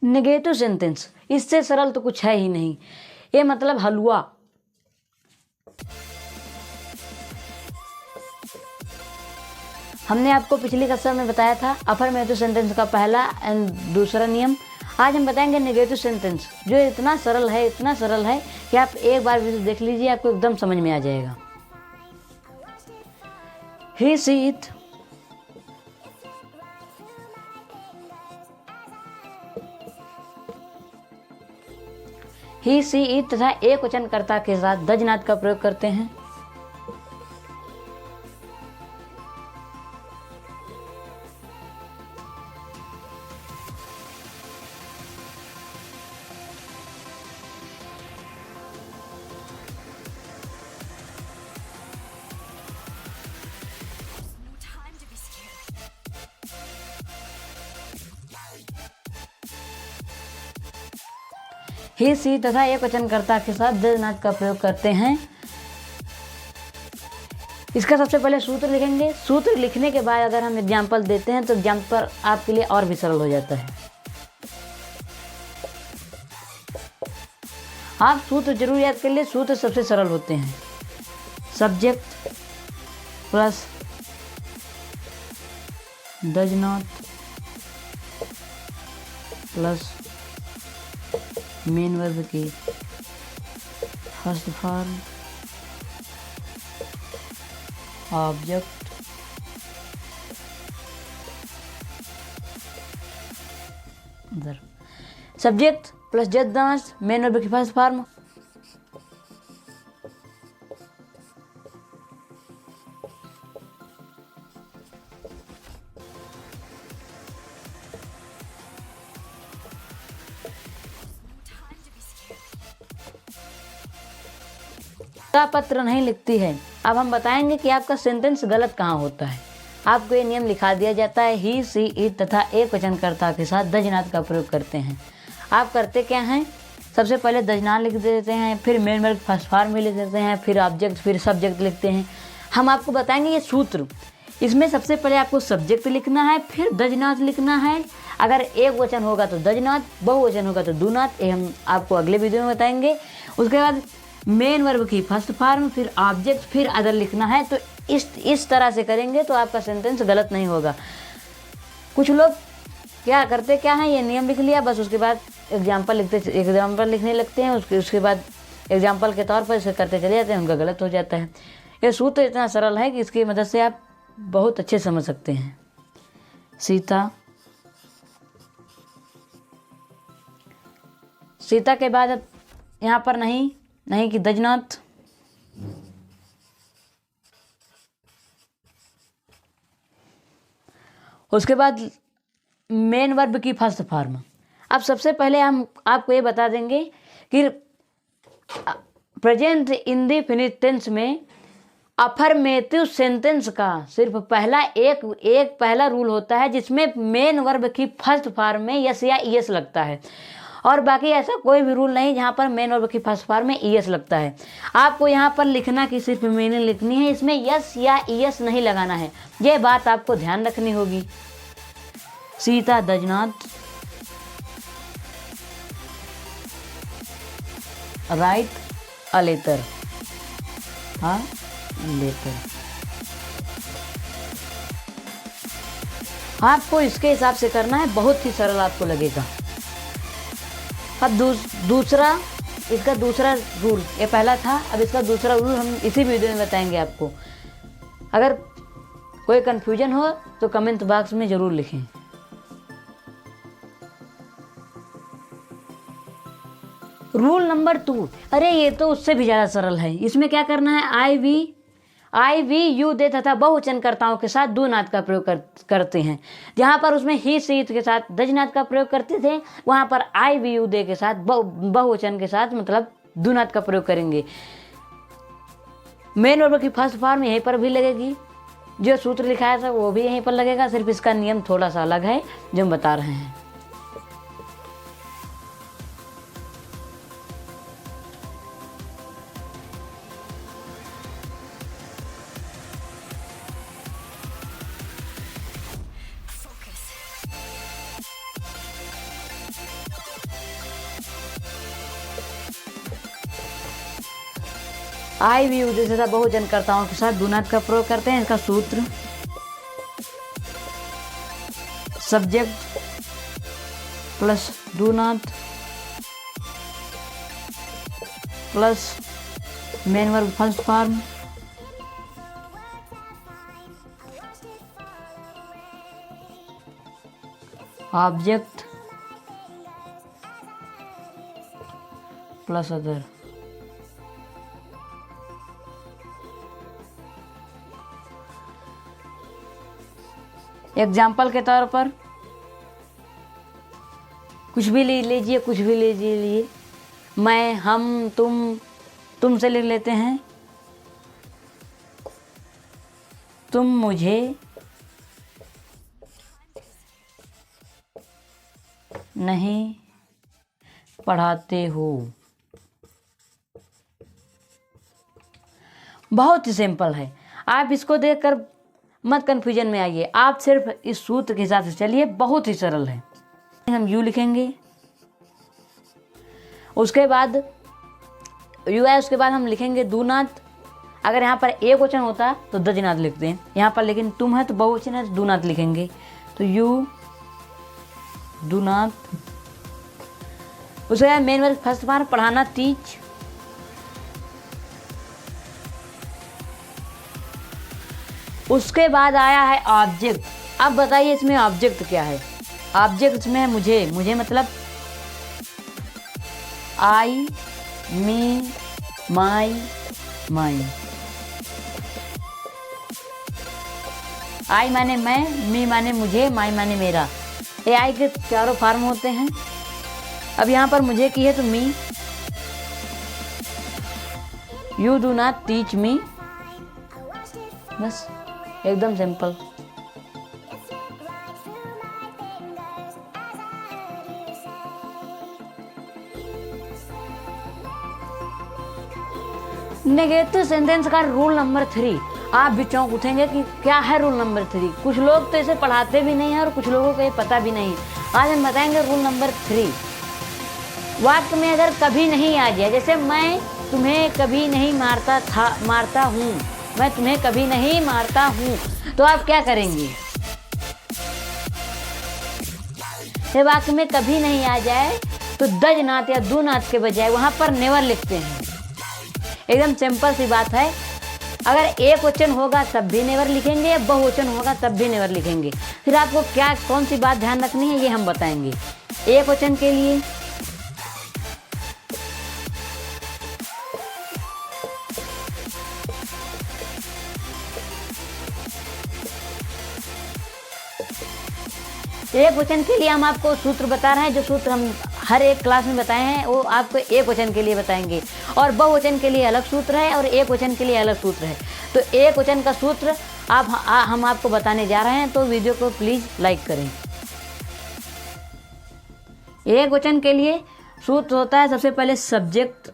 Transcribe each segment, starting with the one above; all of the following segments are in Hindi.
नेगेटिव सेंटेंस, इससे सरल तो कुछ है ही नहीं। ये मतलब हलवा। हमने आपको पिछली कक्षा में बताया था अफर्मेटिव सेंटेंस का पहला एंड दूसरा नियम। आज हम बताएंगे नेगेटिव सेंटेंस, जो इतना सरल है कि आप एक बार वीडियो देख लीजिए, आपको एकदम समझ में आ जाएगा। ही see it, he see it तथा एक वचनकर्ता के साथ डज नॉट का प्रयोग करते हैं। ही सी तथा एक वचनकर्ता के साथ डज नॉट का प्रयोग करते हैं। इसका सबसे पहले सूत्र लिखेंगे। सूत्र लिखने के बाद अगर हम एग्जाम्पल देते हैं तो एग्जाम्पल आपके लिए और भी सरल हो जाता है। आप सूत्र जरूर याद कर लिए, सूत्र सबसे सरल होते हैं। Subject plus does not plus main verb की first form object subject plus जज दांस मेन वर्ब की फर्स्ट फॉर्म। पत्र नहीं लिखती है। अब हम बताएंगे कि आपका सेंटेंस गलत कहाँ होता है। आपको ये नियम लिखा दिया जाता है, ही सी इट तथा एक वचनकर्ता के साथ डज नॉट का प्रयोग करते हैं। आप करते क्या हैं, सबसे पहले डज नॉट लिख देते हैं, फिर मेन वर्ब फर्स्ट फॉर्म में लिख देते हैं, फिर ऑब्जेक्ट, फिर सब्जेक्ट लिखते हैं। हम आपको बताएंगे ये सूत्र। इसमें सबसे पहले आपको सब्जेक्ट लिखना है, फिर डज नॉट लिखना है। अगर एक वचन होगा तो डज नॉट, बहुवचन होगा तो डू नॉट। ये हम आपको अगले वीडियो में बताएंगे। उसके बाद मेन वर्ब की फर्स्ट फॉर्म, फिर ऑब्जेक्ट, फिर अदर लिखना है। तो इस तरह से करेंगे तो आपका सेंटेंस गलत नहीं होगा। कुछ लोग क्या करते क्या हैं, ये नियम लिख लिया बस, उसके बाद एग्जाम्पल लिखने लगते हैं। उसके बाद एग्जाम्पल के तौर पर इसे करते चले जाते हैं, उनका गलत हो जाता है। ये सूत्र इतना सरल है कि इसकी मदद से आप बहुत अच्छे समझ सकते हैं। सीता के बाद अब यहाँ पर नहीं कि डज नॉट, उसके बाद मेन वर्ब की फर्स्ट फॉर्म। अब सबसे पहले हम आपको ये बता देंगे कि प्रेजेंट इंडेफिनिट टेंस में अफर्मेटिव सेंटेंस का सिर्फ पहला रूल होता है, जिसमें मेन वर्ब की फर्स्ट फॉर्म में यस या ईएस लगता है, और बाकी ऐसा कोई भी रूल नहीं जहाँ पर मेन वर्ब की फर्स्ट फॉर्म में ईएस लगता है। आपको यहाँ पर लिखना कि सिर्फ मीनिंग लिखनी है, इसमें यस या ईएस नहीं लगाना है। ये बात आपको ध्यान रखनी होगी। Sita does not write a letter, letter. आपको इसके हिसाब से करना है, बहुत ही सरल आपको लगेगा। अब इसका दूसरा रूल, ये पहला था, अब इसका दूसरा रूल हम इसी वीडियो में बताएंगे आपको। अगर कोई कंफ्यूजन हो तो कमेंट बॉक्स में ज़रूर लिखें। रूल नंबर 2, अरे ये तो उससे भी ज़्यादा सरल है। इसमें क्या करना है, आई वी यू दे तथा बहुवचनकर्ताओं के साथ डू नॉट का प्रयोग करते हैं। जहाँ पर उसमें ही सी इट के साथ डज नॉट का प्रयोग करते थे, वहाँ पर आई वी यू दे के साथ बहुवचन के साथ मतलब डू नॉट का प्रयोग करेंगे। मेन वर्ब की फर्स्ट फॉर्म यहीं पर भी लगेगी, जो सूत्र लिखाया था वो भी यहीं पर लगेगा, सिर्फ इसका नियम थोड़ा सा अलग है जो हम बता रहे हैं। आई भी उद्देश्य तथा बहुवचनकर्ताओं के साथ डू नॉट का प्रयोग करते हैं। इसका सूत्र subject plus do not plus main verb first form object plus other. Example के तौर पर कुछ भी ले लीजिए, कुछ भी ले लीजिए। मैं, हम, तुमसे लिख लेते हैं। तुम मुझे नहीं पढ़ाते हो। बहुत ही सिंपल है। आप इसको देखकर मत कन्फ्यूजन में आइए, आप सिर्फ इस सूत्र के हिसाब से चलिए, बहुत ही सरल है। हम यू लिखेंगे, उसके बाद यू है, उसके बाद हम लिखेंगे डू नॉट। अगर यहाँ पर एक वचन होता तो द नॉट लिखते हैं यहाँ पर, लेकिन तुम है तो बहुवचन है तो डू नॉट लिखेंगे। तो यू डू नॉट। उसके बाद मेन वर्ब फर्स्ट फॉर्म पढ़ाना टीच। उसके बाद आया है ऑब्जेक्ट। अब बताइए इसमें ऑब्जेक्ट क्या है। ऑब्जेक्ट में मुझे मतलब आई, मी, माई, माइन। आई माने मैं, मी माने मुझे, माई माने मेरा। ये आई के चारों फॉर्म होते हैं। अब यहाँ पर मुझे की है तो me. You do not teach me. बस एकदम सिंपल। नेगेटिव सेंटेंस का रूल नंबर 3। आप भी चौंक उठेंगे कि क्या है रूल नंबर 3। कुछ लोग तो इसे पढ़ाते भी नहीं है और कुछ लोगों को ये पता भी नहीं। आज हम बताएंगे रूल नंबर 3। वाक्य में अगर कभी नहीं आ जाए, जैसे मैं तुम्हें कभी नहीं मारता हूँ, मैं तुम्हें कभी नहीं मारता हूँ, तो आप क्या करेंगे। ये वाक्य में कभी नहीं आ जाए तो डज नॉट या डू नॉट के बजाय वहां पर नेवर लिखते हैं। एकदम सिंपल सी बात है। अगर एक वचन होगा तब भी नेवर लिखेंगे, या बहुवचन होगा तब भी नेवर लिखेंगे। फिर आपको क्या कौन सी बात ध्यान रखनी है ये हम बताएंगे। एक वचन के लिए हम आपको सूत्र बता रहे हैं। जो सूत्र हम हर एक क्लास में बताए हैं वो आपको एक वचन के लिए बताएंगे, और बहुवचन के लिए अलग सूत्र है और एक वचन के लिए अलग सूत्र है। तो एक वचन का सूत्र हम आपको बताने जा रहे हैं, तो वीडियो को प्लीज़ लाइक करें। एक वचन के लिए सूत्र होता है सबसे पहले सब्जेक्ट,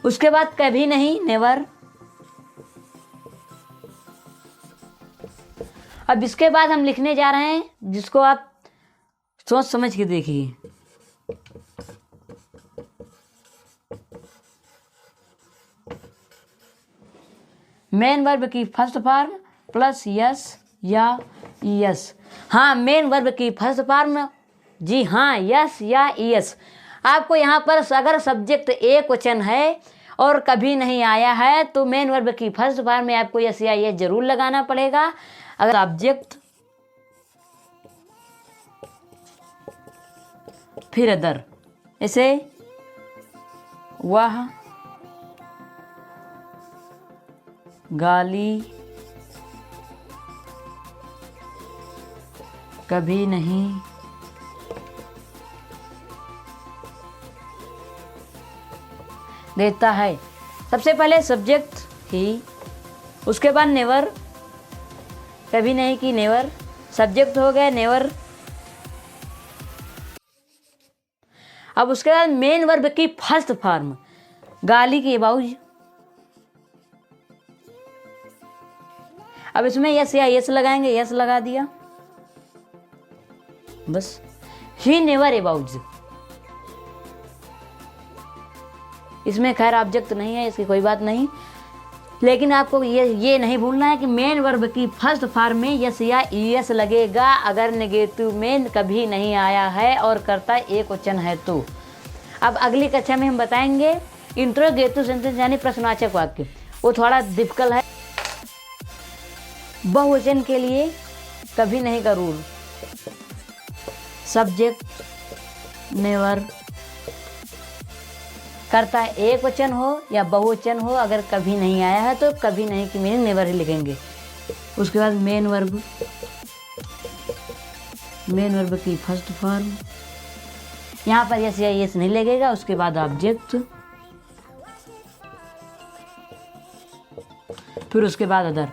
उसके बाद कभी नहीं नेवर। अब इसके बाद हम लिखने जा रहे हैं जिसको आप सोच समझ के देखिए। मेन वर्ब की फर्स्ट फॉर्म प्लस यस या यस। हाँ, मेन वर्ब की फर्स्ट फॉर्म, जी हाँ, यस या यस। आपको यहाँ पर अगर सब्जेक्ट एक वचन है और कभी नहीं आया है तो मेन वर्ब की फर्स्ट फॉर्म में आपको यस या यस जरूर लगाना पड़ेगा। अगर ऑब्जेक्ट फिर अदर, ऐसे वह गाली कभी नहीं देता है। सबसे पहले सब्जेक्ट ही, उसके बाद नेवर, कभी नहीं की नेवर, सब्जेक्ट हो गया नेवर। अब उसके बाद मेन वर्ब की फर्स्ट फॉर्म, गाली की बाउज। अब इसमें यस या यस लगाएंगे, यस लगा दिया, बस। ही नेवर अबाउट, इसमें खैर ऑब्जेक्ट नहीं है, इसकी कोई बात नहीं। लेकिन आपको ये नहीं भूलना है कि मेन वर्ब की फर्स्ट फॉर्म में यस या ईएस लगेगा अगर नेगेटिव में कभी नहीं आया है और कर्ता एक वचन है तो। अब अगली कक्षा में हम बताएंगे इंट्रोगेटिव सेंटेंस यानी प्रश्नवाचक वाक्य, वो थोड़ा डिफिकल्ट है। बहुवचन के लिए कभी नहीं का रूल, सब्जेक्ट नेवर, कर्ता एक वचन हो या बहुवचन हो, अगर कभी नहीं आया है तो कभी नहीं की मीनिंग नेवर ही लिखेंगे। उसके बाद मेन वर्ब की फर्स्ट फॉर्म, यहाँ पर यस या यस नहीं लगेगा। उसके बाद ऑब्जेक्ट, फिर उसके बाद अदर।